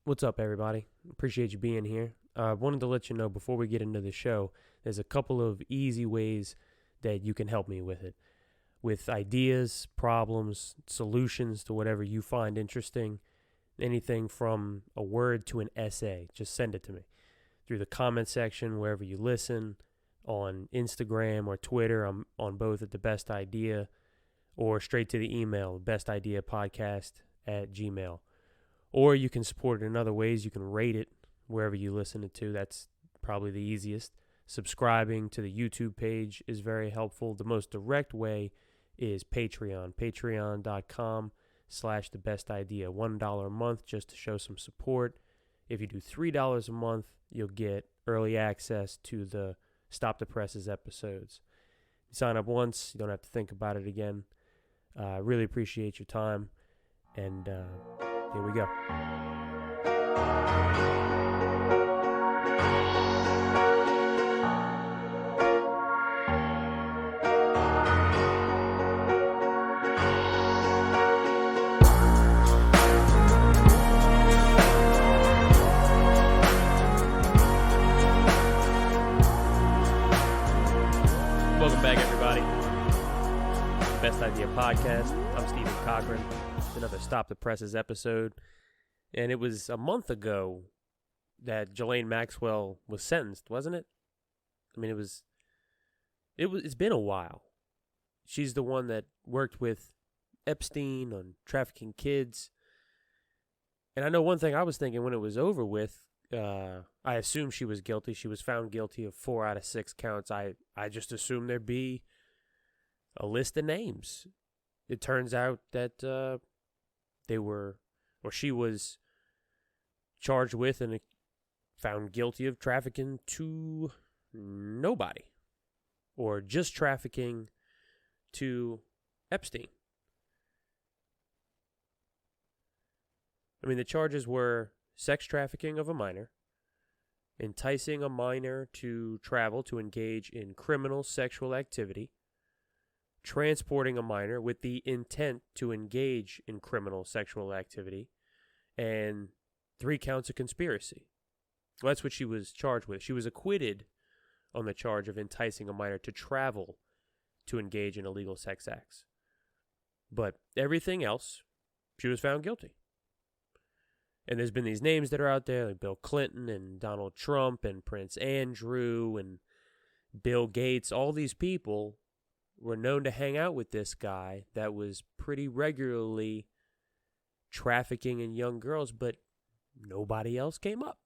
What's up, everybody? Appreciate you being here. Wanted to let you know before we get into the show, there's a couple of easy ways that you can help me with it. With ideas, problems, solutions to whatever you find interesting, anything from a word to an essay, just send it to me. Through the comment section, wherever you listen, on Instagram or Twitter, I'm on both at The Best Idea, or straight to the email, bestideapodcast@gmail.com. Or you can support it in other ways. You can rate it wherever you listen it to. That's probably the easiest. Subscribing to the YouTube page is very helpful. The most direct way is Patreon. Patreon.com/thebestidea. $1 a month just to show some support. If you do $3 a month, you'll get early access to the Stop the Presses episodes. You sign up once, you don't have to think about it again. I really appreciate your time. And here we go. Welcome back, everybody. Best Idea Podcast. I'm Stephen Cochran. It's another Stop the Presses episode. And it was a month ago that Ghislaine Maxwell was sentenced, wasn't it? I mean, it's been a while. She's the one that worked with Epstein on trafficking kids. And I know one thing I was thinking when it was over with, I assumed she was guilty. She was found guilty of 4 out of 6 counts. I just assumed there'd be a list of names. It turns out that she was charged with and found guilty of trafficking to nobody, or just trafficking to Epstein. I mean, the charges were sex trafficking of a minor, enticing a minor to travel to engage in criminal sexual activity, transporting a minor with the intent to engage in criminal sexual activity, and 3 counts of conspiracy. Well, that's what she was charged with. She was acquitted on the charge of enticing a minor to travel to engage in illegal sex acts. But everything else, she was found guilty. And there's been these names that are out there, like Bill Clinton and Donald Trump and Prince Andrew and Bill Gates. All these people were known to hang out with this guy that was pretty regularly trafficking in young girls, but nobody else came up.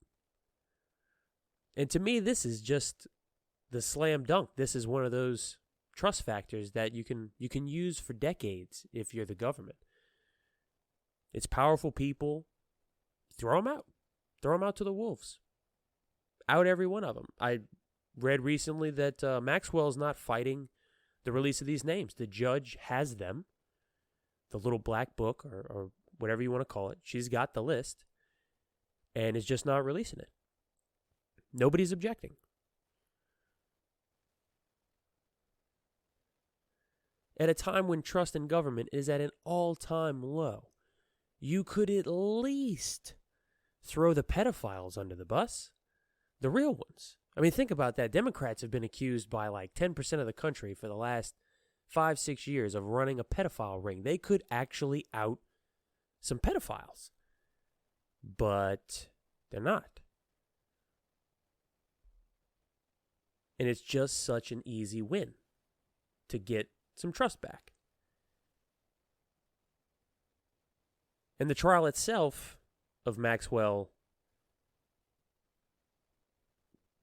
And to me, this is just the slam dunk. This is one of those trust factors that you can use for decades if you're the government. It's powerful people. Throw them out. Throw them out to the wolves. Out every one of them. I read recently that Maxwell's not fighting the release of these names. The judge has them. The little black book or whatever you want to call it. She's got the list and is just not releasing it. Nobody's objecting. At a time when trust in government is at an all-time low, you could at least throw the pedophiles under the bus. The real ones. I mean, think about that. Democrats have been accused by like 10% of the country for the last 5-6 years of running a pedophile ring. They could actually out some pedophiles. But they're not. And it's just such an easy win to get some trust back. And the trial itself of Maxwell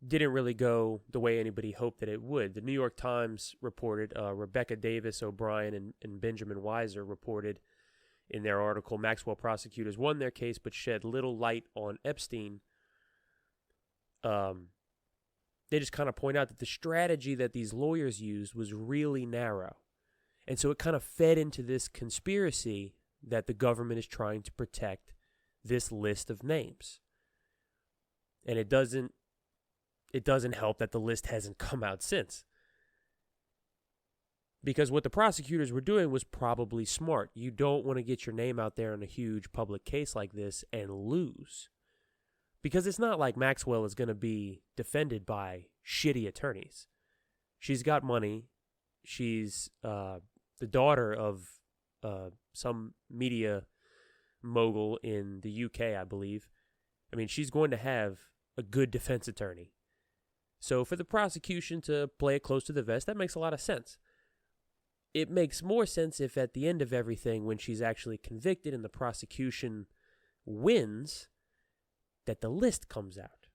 didn't really go the way anybody hoped that it would. The New York Times reported, Rebecca Davis O'Brien and Benjamin Weiser reported in their article, Maxwell prosecutors won their case but shed little light on Epstein. They just kind of point out that the strategy that these lawyers used was really narrow. And so it kind of fed into this conspiracy that the government is trying to protect this list of names. And it doesn't help that the list hasn't come out since. Because what the prosecutors were doing was probably smart. You don't want to get your name out there in a huge public case like this and lose. Because it's not like Maxwell is going to be defended by shitty attorneys. She's got money. She's the daughter of some media mogul in the UK, I believe. I mean, she's going to have a good defense attorney. So for the prosecution to play it close to the vest, that makes a lot of sense. It makes more sense if at the end of everything, when she's actually convicted and the prosecution wins, that the list comes out.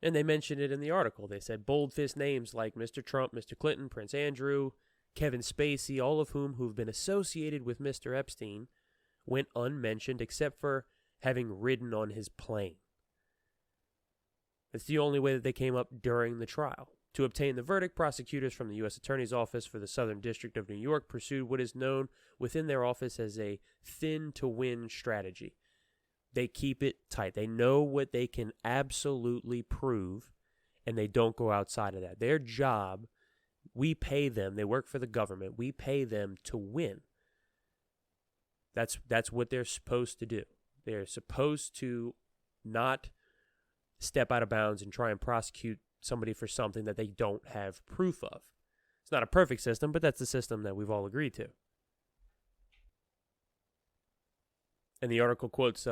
And they mentioned it in the article. They said bold-faced names like Mr. Trump, Mr. Clinton, Prince Andrew, Kevin Spacey, all of who've been associated with Mr. Epstein, went unmentioned except for having ridden on his plane. It's the only way that they came up during the trial. To obtain the verdict, prosecutors from the U.S. Attorney's Office for the Southern District of New York pursued what is known within their office as a thin-to-win strategy. They keep it tight. They know what they can absolutely prove, and they don't go outside of that. Their job, we pay them. They work for the government. We pay them to win. That's what they're supposed to do. They're supposed to not step out of bounds and try and prosecute somebody for something that they don't have proof of. It's not a perfect system, but that's the system that we've all agreed to. And the article quotes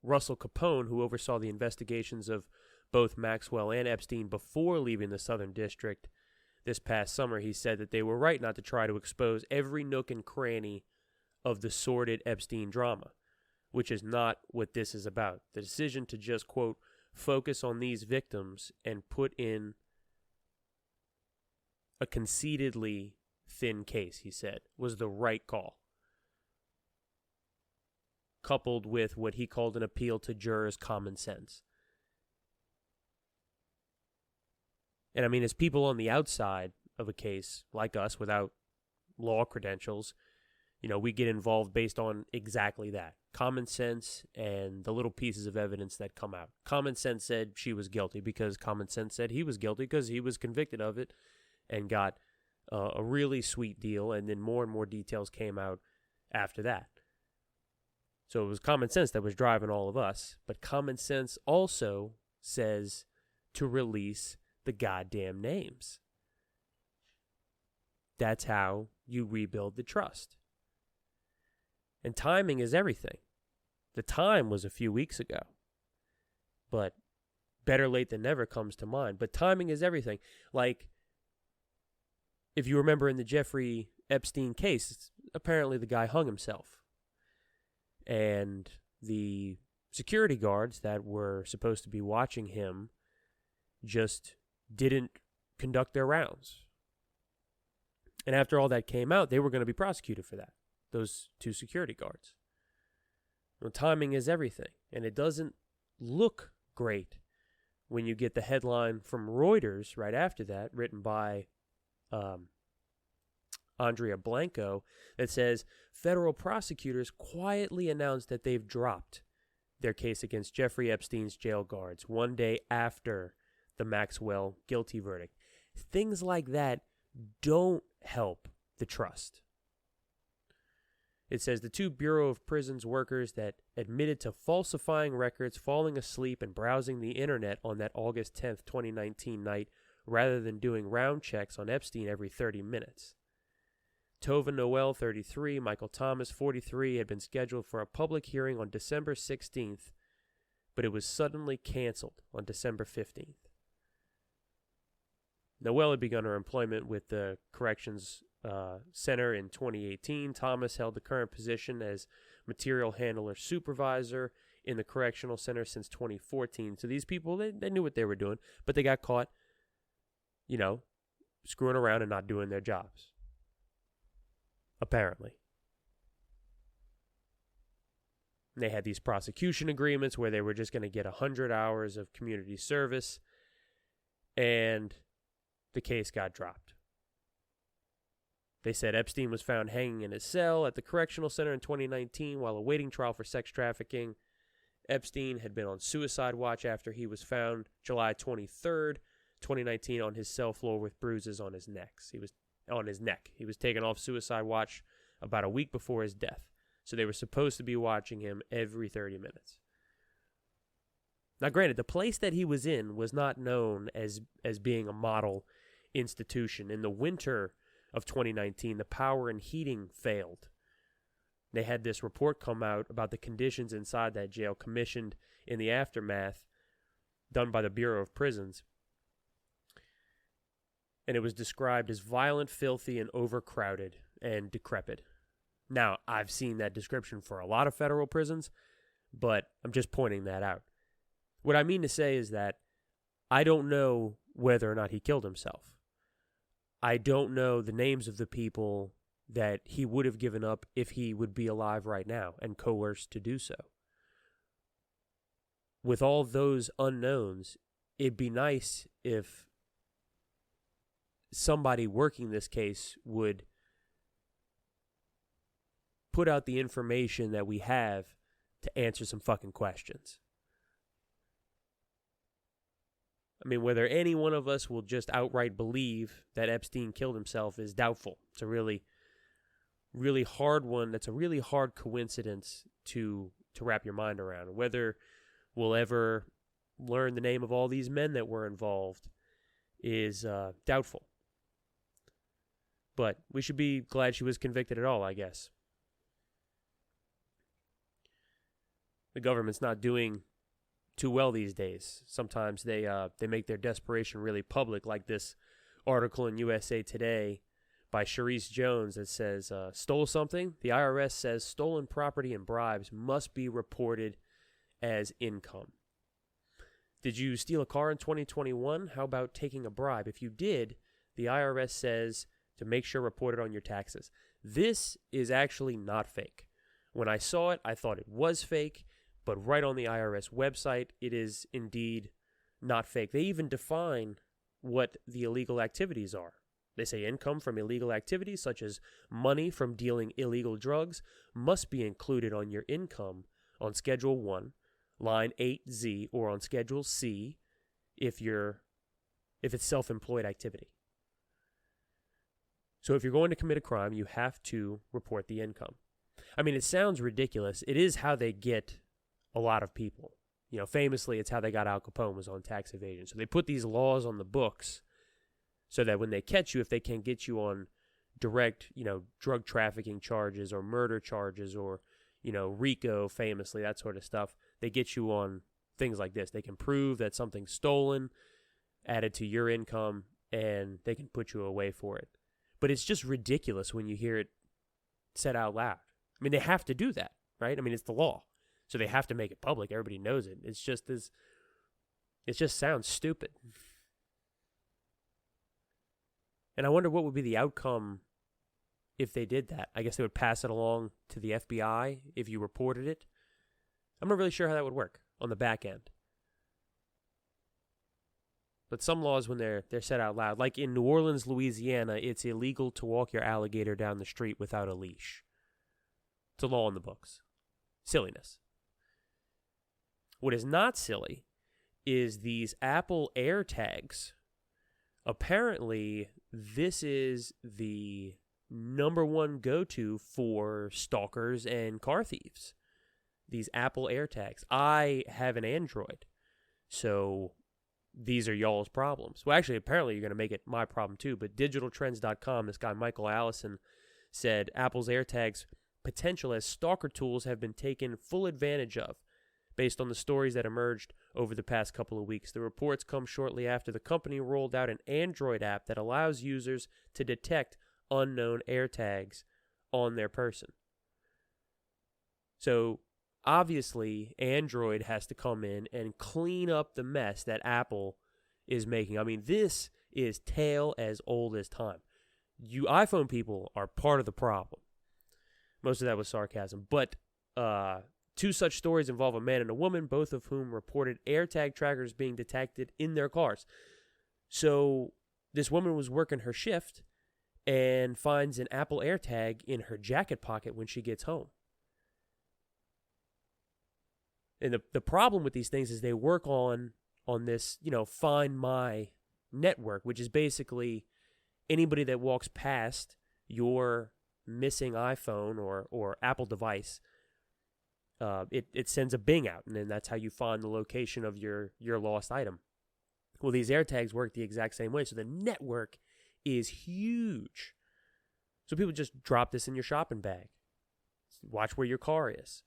Russell Capone, who oversaw the investigations of both Maxwell and Epstein before leaving the Southern District this past summer. He said that they were right not to try to expose every nook and cranny of the sordid Epstein drama, which is not what this is about. The decision to just, quote, focus on these victims and put in a conceitedly thin case, he said, was the right call. Coupled with what he called an appeal to jurors' common sense. And I mean, as people on the outside of a case, like us, without law credentials, we get involved based on exactly that. Common sense and the little pieces of evidence that come out. Common sense said she was guilty because common sense said he was guilty because he was convicted of it and got a really sweet deal, and then more and more details came out after that. So it was common sense that was driving all of us, but common sense also says to release the goddamn names. That's how you rebuild the trust. And timing is everything. The time was a few weeks ago, but better late than never comes to mind. But timing is everything. Like, if you remember in the Jeffrey Epstein case, apparently the guy hung himself. And the security guards that were supposed to be watching him just didn't conduct their rounds. And after all that came out, they were going to be prosecuted for that. Those two security guards. Well, timing is everything. And it doesn't look great when you get the headline from Reuters right after that, written by Andrea Blanco, that says federal prosecutors quietly announced that they've dropped their case against Jeffrey Epstein's jail guards 1 day after the Maxwell guilty verdict. Things like that don't help the trust. It says the two Bureau of Prisons workers that admitted to falsifying records, falling asleep, and browsing the internet on that August 10th, 2019 night rather than doing round checks on Epstein every 30 minutes. Tova Noel, 33, Michael Thomas, 43, had been scheduled for a public hearing on December 16th, but it was suddenly canceled on December 15th. Noel had begun her employment with the Corrections Center in 2018. Thomas held the current position as material handler supervisor in the Correctional Center since 2014. So these people, they knew what they were doing, but they got caught, screwing around and not doing their jobs. Apparently. And they had these prosecution agreements where they were just going to get 100 hours of community service, and the case got dropped. They said Epstein was found hanging in his cell at the Correctional Center in 2019 while awaiting trial for sex trafficking. Epstein had been on suicide watch after he was found July 23rd, 2019, on his cell floor with bruises on his neck. He was taken off suicide watch about a week before his death. So they were supposed to be watching him every 30 minutes. Now, granted, the place that he was in was not known as being a model institution. In the winter of 2019, the power and heating failed. They had this report come out about the conditions inside that jail, commissioned in the aftermath, done by the Bureau of Prisons. And it was described as violent, filthy, and overcrowded and decrepit. Now, I've seen that description for a lot of federal prisons, but I'm just pointing that out. What I mean to say is that I don't know whether or not he killed himself. I don't know the names of the people that he would have given up if he would be alive right now and coerced to do so. With all those unknowns, it'd be nice if somebody working this case would put out the information that we have to answer some fucking questions. I mean, whether any one of us will just outright believe that Epstein killed himself is doubtful. It's a really, really hard one. That's a really hard coincidence to wrap your mind around. Whether we'll ever learn the name of all these men that were involved is doubtful. But we should be glad she was convicted at all, I guess. The government's not doing too well these days. Sometimes they make their desperation really public, like this article in USA Today by Charisse Jones that says, stole something? The IRS says stolen property and bribes must be reported as income. Did you steal a car in 2021? How about taking a bribe? If you did, the IRS says to make sure report it on your taxes. This is actually not fake. When I saw it, I thought it was fake, but right on the IRS website, it is indeed not fake. They even define what the illegal activities are. They say income from illegal activities, such as money from dealing illegal drugs, must be included on your income on Schedule 1, Line 8Z, or on Schedule C if it's self-employed activity. So if you're going to commit a crime, you have to report the income. I mean, it sounds ridiculous. It is how they get a lot of people. You know, famously, it's how they got Al Capone, was on tax evasion. So they put these laws on the books so that when they catch you, if they can get you on direct, drug trafficking charges or murder charges or, RICO, famously, that sort of stuff, they get you on things like this. They can prove that something's stolen, added to your income, and they can put you away for it. But it's just ridiculous when you hear it said out loud. I mean, they have to do that, right? I mean, it's the law. So they have to make it public. Everybody knows it. It just sounds stupid. And I wonder what would be the outcome if they did that. I guess they would pass it along to the FBI if you reported it. I'm not really sure how that would work on the back end. But some laws, when they're said out loud, like in New Orleans, Louisiana, it's illegal to walk your alligator down the street without a leash. It's a law in the books. Silliness. What is not silly is these Apple AirTags. Apparently, this is the number one go-to for stalkers and car thieves. These Apple AirTags. I have an Android, so these are y'all's problems. Well, actually, apparently you're going to make it my problem too, but digitaltrends.com, this guy Michael Allison said Apple's AirTags potential as stalker tools have been taken full advantage of based on the stories that emerged over the past couple of weeks. The reports come shortly after the company rolled out an Android app that allows users to detect unknown AirTags on their person. So obviously, Android has to come in and clean up the mess that Apple is making. I mean, this is tale as old as time. You iPhone people are part of the problem. Most of that was sarcasm. But two such stories involve a man and a woman, both of whom reported AirTag trackers being detected in their cars. So this woman was working her shift and finds an Apple AirTag in her jacket pocket when she gets home. And the problem with these things is they work on this, Find My network, which is basically anybody that walks past your missing iPhone or Apple device, it sends a bing out, and then that's how you find the location of your lost item. Well, these AirTags work the exact same way, so the network is huge. So people just drop this in your shopping bag. Watch where your car is.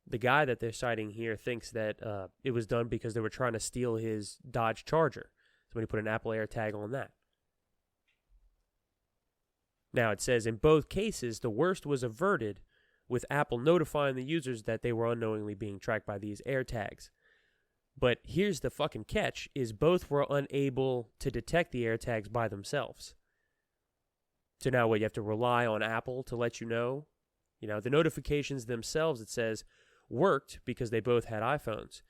The guy that they're citing here thinks that it was done because they were trying to steal his Dodge Charger. Somebody put an Apple AirTag on that. Now, it says in both cases, the worst was averted with Apple notifying the users that they were unknowingly being tracked by these AirTags. But here's the fucking catch, is both were unable to detect the AirTags by themselves. So now what, you have to rely on Apple to let you know? You know, the notifications themselves, it says, worked because they both had iPhones.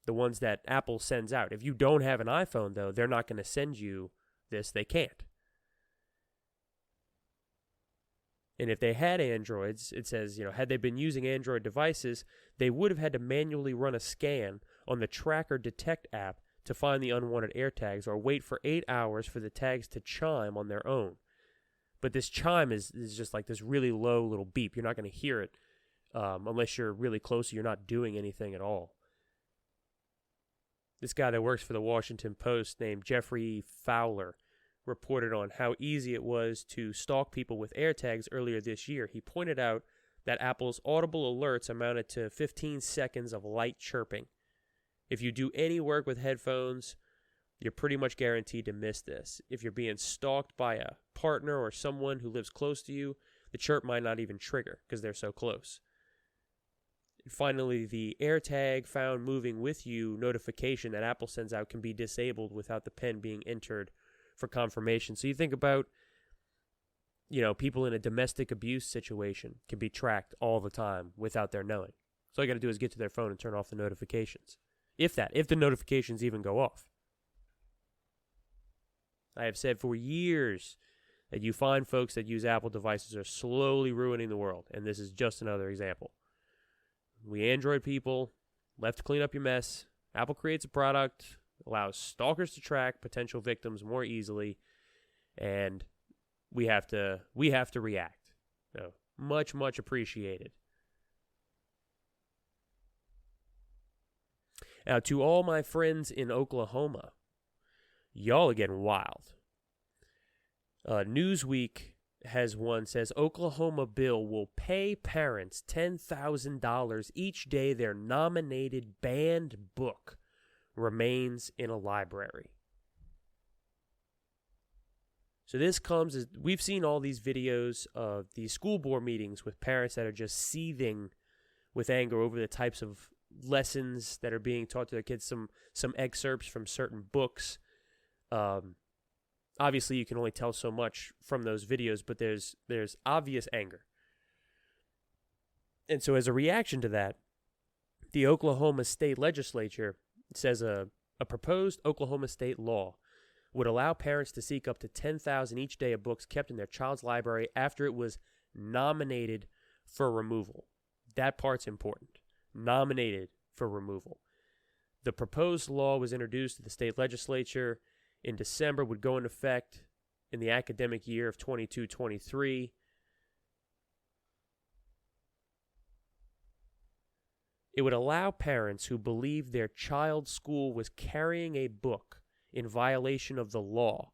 The ones that Apple sends out. If you don't have an iPhone, though, they're not going to send you this. They can't. And if they had Androids, it says, you know, had they been using Android devices, they would have had to manually run a scan on the Tracker Detect app to find the unwanted AirTags or wait for 8 hours for the tags to chime on their own. But this chime is just like this really low little beep. You're not going to hear it unless you're really close or you're not doing anything at all. This guy that works for the Washington Post named Jeffrey Fowler reported on how easy it was to stalk people with AirTags earlier this year. He pointed out that Apple's audible alerts amounted to 15 seconds of light chirping. If you do any work with headphones, you're pretty much guaranteed to miss this. If you're being stalked by a partner or someone who lives close to you, the chirp might not even trigger because they're so close. Finally, the AirTag found moving with you notification that Apple sends out can be disabled without the PIN being entered for confirmation. So you think about, you know, people in a domestic abuse situation can be tracked all the time without their knowing. So all you got to do is get to their phone and turn off the notifications. If the notifications even go off. I have said for years that you find folks that use Apple devices are slowly ruining the world, and this is just another example. We Android people, left to clean up your mess. Apple creates a product, allows stalkers to track potential victims more easily, and we have to react. So, much appreciated. Now, to all my friends in Oklahoma, y'all are getting wild. Newsweek has one, says Oklahoma bill will pay parents $10,000 each day their nominated banned book remains in a library. So this comes as we've seen all these videos of these school board meetings with parents that are just seething with anger over the types of lessons that are being taught to their kids, some excerpts from certain books. Obviously, you can only tell so much from those videos, but there's obvious anger. And so as a reaction to that, the Oklahoma State Legislature says a proposed Oklahoma state law would allow parents to seek up to $10,000 each day of books kept in their child's library after it was nominated for removal. That part's important. Nominated for removal. The proposed law was introduced to the state legislature in December, would go into effect in the academic year of 22-23. It would allow parents who believe their child's school was carrying a book in violation of the law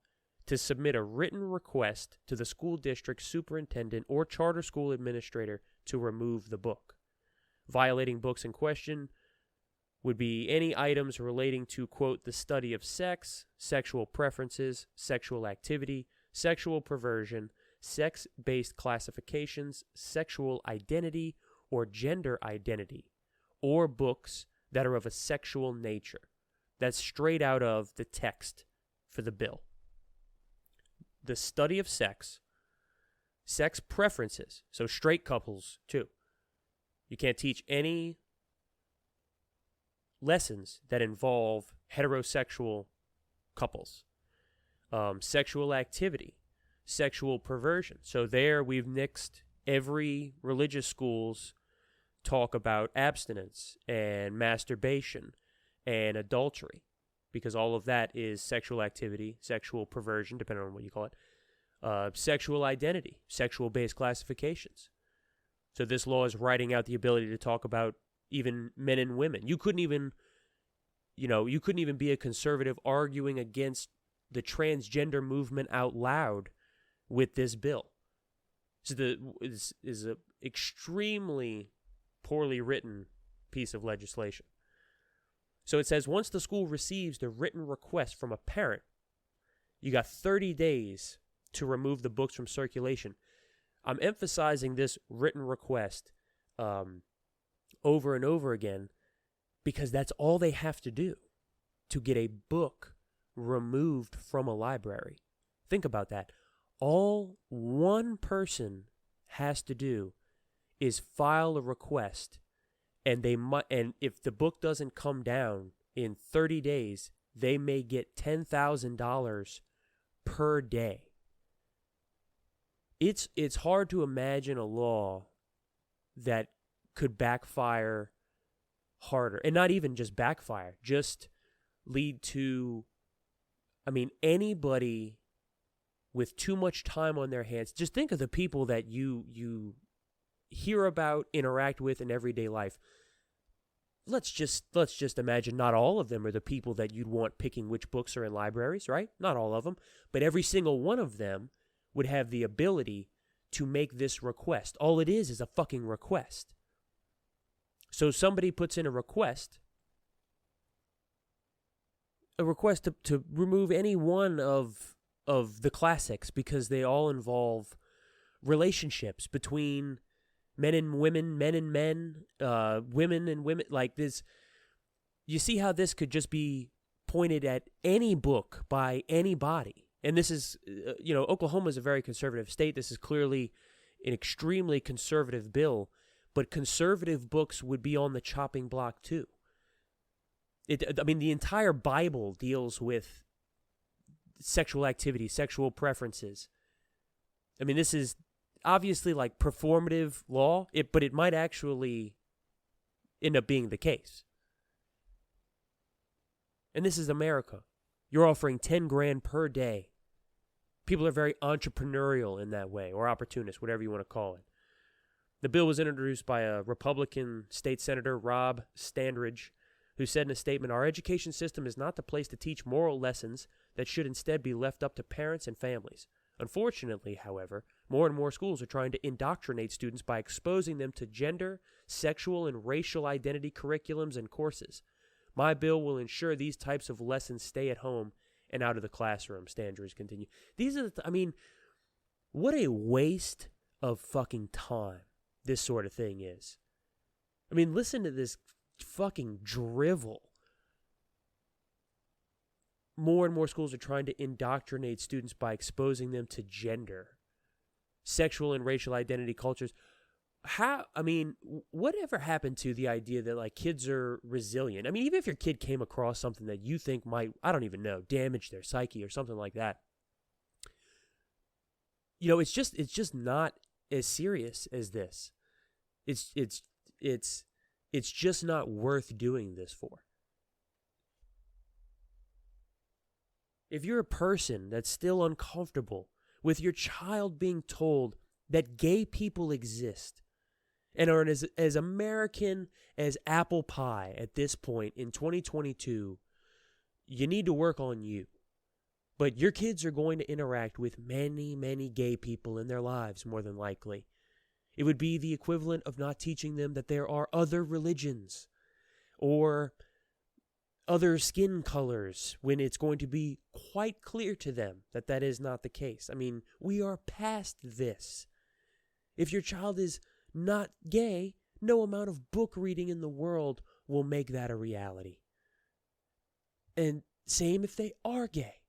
to submit a written request to the school district superintendent or charter school administrator to remove the book. Violating books in question would be any items relating to, quote, the study of sex, sexual preferences, sexual activity, sexual perversion, sex-based classifications, sexual identity, or gender identity, or books that are of a sexual nature. That's straight out of the text for the bill. The study of sex, sex preferences, so straight couples too. You can't teach any lessons that involve heterosexual couples. Sexual activity, sexual perversion. So there we've nixed every religious school's talk about abstinence and masturbation and adultery, because all of that is sexual activity, sexual perversion, depending on what you call it. sexual identity, sexual-based classifications. So this law is writing out the ability to talk about even men and women. You couldn't even be a conservative arguing against the transgender movement out loud with this bill. So this is an extremely poorly written piece of legislation. So it says once the school receives the written request from a parent, you got 30 days to remove the books from circulation. I'm emphasizing this written request over and over again because that's all they have to do to get a book removed from a library. Think about that. All one person has to do is file a request, and if the book doesn't come down in 30 days, they may get $10,000 per day. It's hard to imagine a law that could backfire harder, and not even just backfire, just lead to, anybody with too much time on their hands. Just think of the people that you hear about, interact with in everyday life. Let's just imagine not all of them are the people that you'd want picking which books are in libraries, right? Not all of them, but every single one of them would have the ability to make this request. All it is a fucking request. So somebody puts in a request to remove any one of the classics because they all involve relationships between men and women, men and men, women and women. Like this, you see how this could just be pointed at any book by anybody. And this is, Oklahoma is a very conservative state. This is clearly an extremely conservative bill, but conservative books would be on the chopping block too. The entire Bible deals with sexual activity, sexual preferences. This is obviously like performative law, but it might actually end up being the case. And this is America. You're offering $10,000 per day. People are very entrepreneurial in that way, or opportunist, whatever you want to call it. The bill was introduced by a Republican state senator, Rob Standridge, who said in a statement, "Our education system is not the place to teach moral lessons that should instead be left up to parents and families. Unfortunately, however, more and more schools are trying to indoctrinate students by exposing them to gender, sexual, and racial identity curriculums and courses. My bill will ensure these types of lessons stay at home and out of the classroom," Standridge continued. What a waste of fucking time this sort of thing is. Listen to this fucking drivel. More and more schools are trying to indoctrinate students by exposing them to gender, sexual and racial identity cultures. Whatever happened to the idea that like kids are resilient? Even if your kid came across something that you think might, I don't even know, damage their psyche or something like that. It's just not as serious as this. It's just not worth doing this for. If you're a person that's still uncomfortable with your child being told that gay people exist and are as American as apple pie at this point in 2022, you need to work on you. But your kids are going to interact with many, many gay people in their lives, more than likely. It would be the equivalent of not teaching them that there are other religions or other skin colors when it's going to be quite clear to them that that is not the case. We are past this. If your child is not gay, no amount of book reading in the world will make that a reality. And same if they are gay.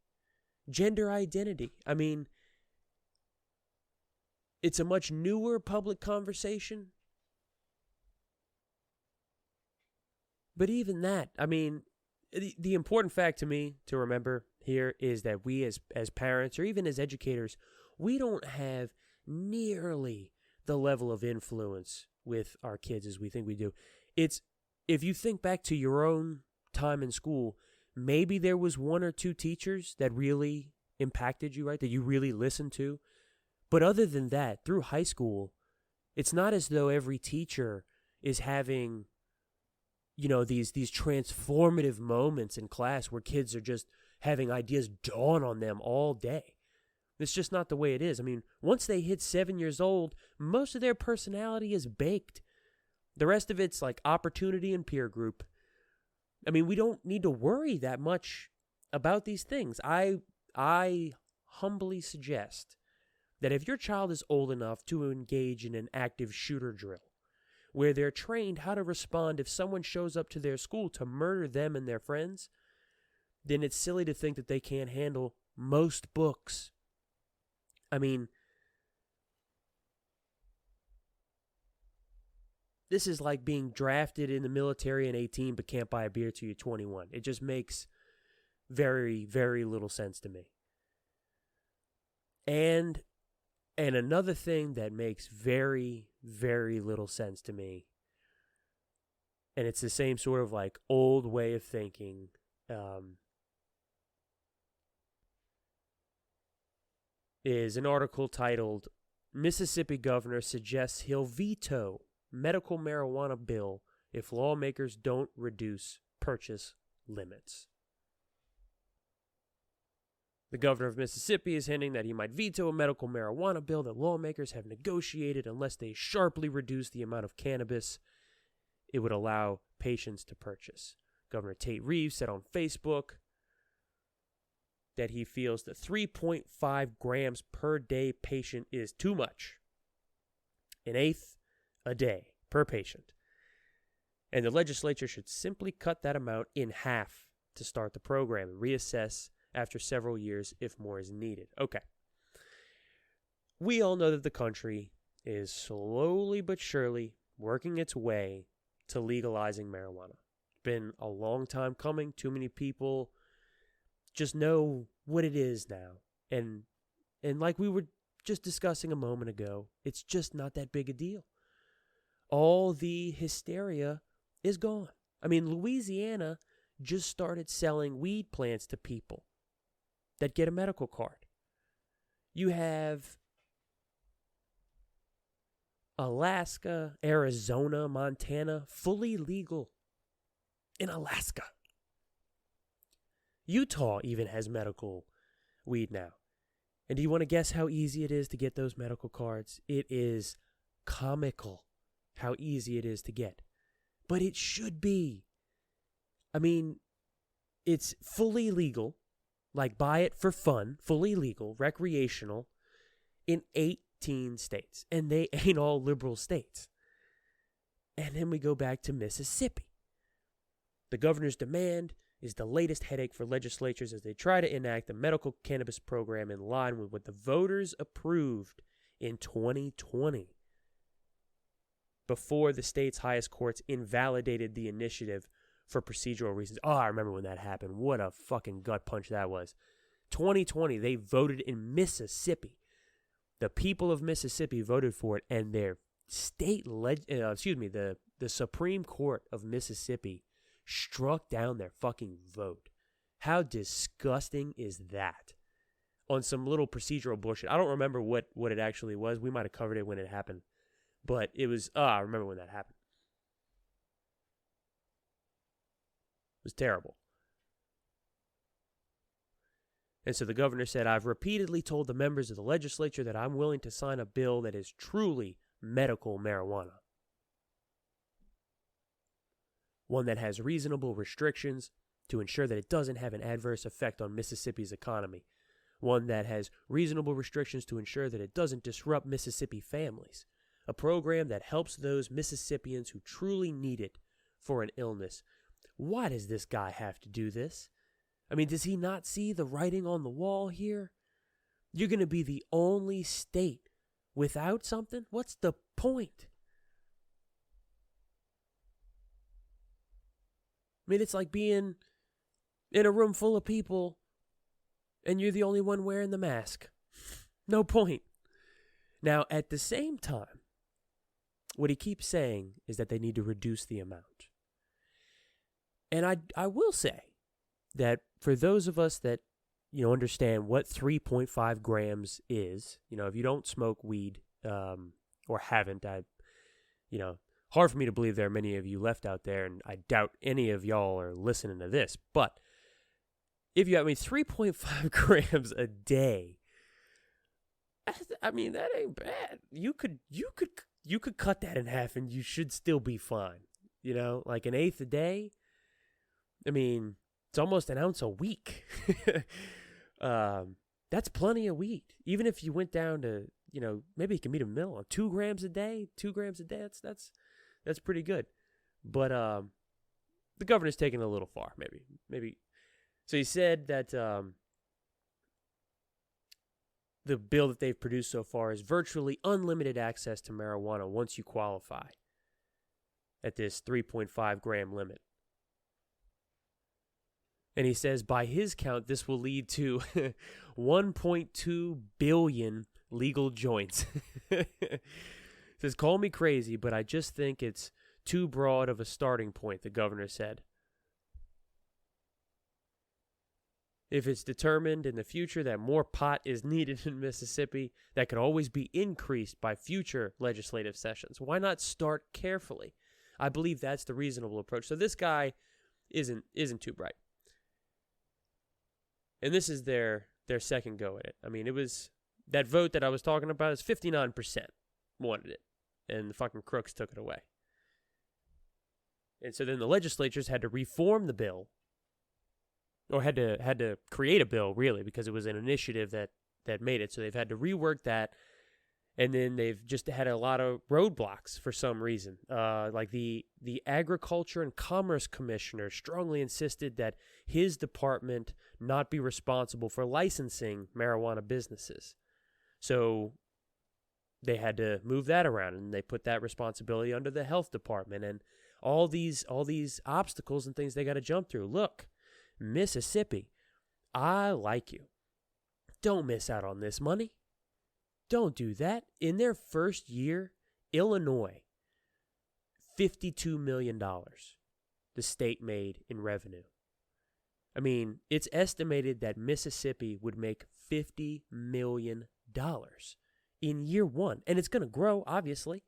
Gender identity. It's a much newer public conversation. But even that, the important fact to me to remember here is that we as parents or even as educators, we don't have nearly the level of influence with our kids as we think we do. If you think back to your own time in school, maybe there was one or two teachers that really impacted you, right? That you really listened to. But other than that, through high school, it's not as though every teacher is having, these transformative moments in class where kids are just having ideas dawn on them all day. It's just not the way it is. I mean, once they hit 7 years old, most of their personality is baked. The rest of it's like opportunity and peer group. I mean, we don't need to worry that much about these things. I humbly suggest that if your child is old enough to engage in an active shooter drill, where they're trained how to respond if someone shows up to their school to murder them and their friends, then it's silly to think that they can't handle most books. I mean, this is like being drafted in the military at 18 but can't buy a beer till you're 21. It just makes very, very little sense to me. And another thing that makes very, very little sense to me, and it's the same sort of like old way of thinking, is an article titled, Mississippi Governor Suggests He'll Veto Medical Marijuana Bill If Lawmakers Don't Reduce Purchase Limits. The governor of Mississippi is hinting that he might veto a medical marijuana bill that lawmakers have negotiated unless they sharply reduce the amount of cannabis it would allow patients to purchase. Governor Tate Reeves said on Facebook that he feels that 3.5 grams per day patient is too much, an eighth a day per patient. And the legislature should simply cut that amount in half to start the program and reassess after several years if more is needed. Okay. We all know that the country is slowly but surely working its way to legalizing marijuana. It's been a long time coming. Too many people just know what it is now. And like we were just discussing a moment ago, it's just not that big a deal. All the hysteria is gone. I mean, Louisiana just started selling weed plants to people that get a medical card. You have Alaska, Arizona, Montana, fully legal in Alaska. Utah even has medical weed now. And do you want to guess how easy it is to get those medical cards? It is comical how easy it is to get. But it should be. I mean, it's fully legal. Like, buy it for fun, fully legal, recreational, in 18 states. And they ain't all liberal states. And then we go back to Mississippi. The governor's demand is the latest headache for legislatures as they try to enact a medical cannabis program in line with what the voters approved in 2020 before the state's highest courts invalidated the initiative for procedural reasons. Oh, I remember when that happened. What a fucking gut punch that was. 2020, they voted in Mississippi. The people of Mississippi voted for it, and their the Supreme Court of Mississippi struck down their fucking vote. How disgusting is that? On some little procedural bullshit. I don't remember what it actually was. We might have covered it when it happened. But it was, I remember when that happened. It was terrible. And so the governor said, I've repeatedly told the members of the legislature that I'm willing to sign a bill that is truly medical marijuana. One that has reasonable restrictions to ensure that it doesn't have an adverse effect on Mississippi's economy. One that has reasonable restrictions to ensure that it doesn't disrupt Mississippi families. A program that helps those Mississippians who truly need it for an illness. Why does this guy have to do this? I mean, does he not see the writing on the wall here? You're going to be the only state without something? What's the point? I mean, it's like being in a room full of people and you're the only one wearing the mask. No point. Now, at the same time, what he keeps saying is that they need to reduce the amount. And I will say that for those of us that understand what 3.5 grams is. If you don't smoke weed or haven't, hard for me to believe there are many of you left out there, and I doubt any of y'all are listening to this. But if you have 3.5 grams a day, that ain't bad. You could cut that in half, and you should still be fine. Like an eighth a day. It's almost an ounce a week. That's plenty of weed. Even if you went down to, maybe you can meet a middle on 2 grams a day. 2 grams a day. That's pretty good. But the governor's taking it a little far, maybe. So he said that the bill that they've produced so far is virtually unlimited access to marijuana once you qualify at this 3.5 gram limit. And he says by his count, this will lead to 1.2 billion legal joints. Says, call me crazy, but I just think it's too broad of a starting point, the governor said. If it's determined in the future that more pot is needed in Mississippi, that could always be increased by future legislative sessions. Why not start carefully? I believe that's the reasonable approach. So this guy isn't too bright. And this is their second go at it. It was that vote that I was talking about is 59% wanted it, and the fucking crooks took it away. And so then the legislatures had to reform the bill, or had to create a bill, really, because it was an initiative that made it. So they've had to rework that, and then they've just had a lot of roadblocks for some reason. Like the Agriculture and Commerce Commissioner strongly insisted that his department not be responsible for licensing marijuana businesses. So they had to move that around, and they put that responsibility under the health department, and all these obstacles and things they got to jump through. Look, Mississippi, I like you. Don't miss out on this money. Don't do that. In their first year, Illinois, $52 million the state made in revenue. It's estimated that Mississippi would make $50 million in year one. And it's going to grow, obviously.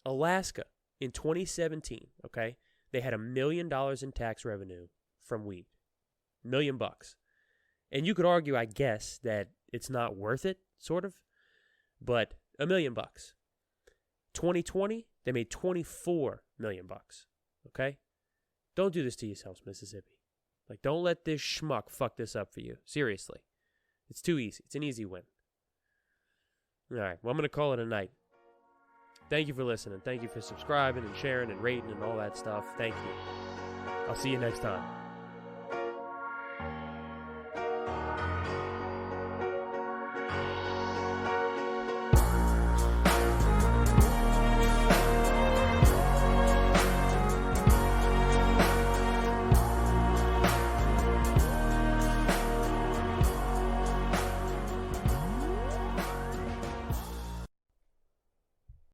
Alaska, in 2017, okay, they had $1 million in tax revenue from weed. $1 million. And you could argue, I guess, that it's not worth it, sort of. But $1 million. 2020, they made $24 million. Okay? Don't do this to yourselves, Mississippi. Don't let this schmuck fuck this up for you. Seriously. It's too easy. It's an easy win. All right. Well, I'm going to call it a night. Thank you for listening. Thank you for subscribing and sharing and rating and all that stuff. Thank you. I'll see you next time.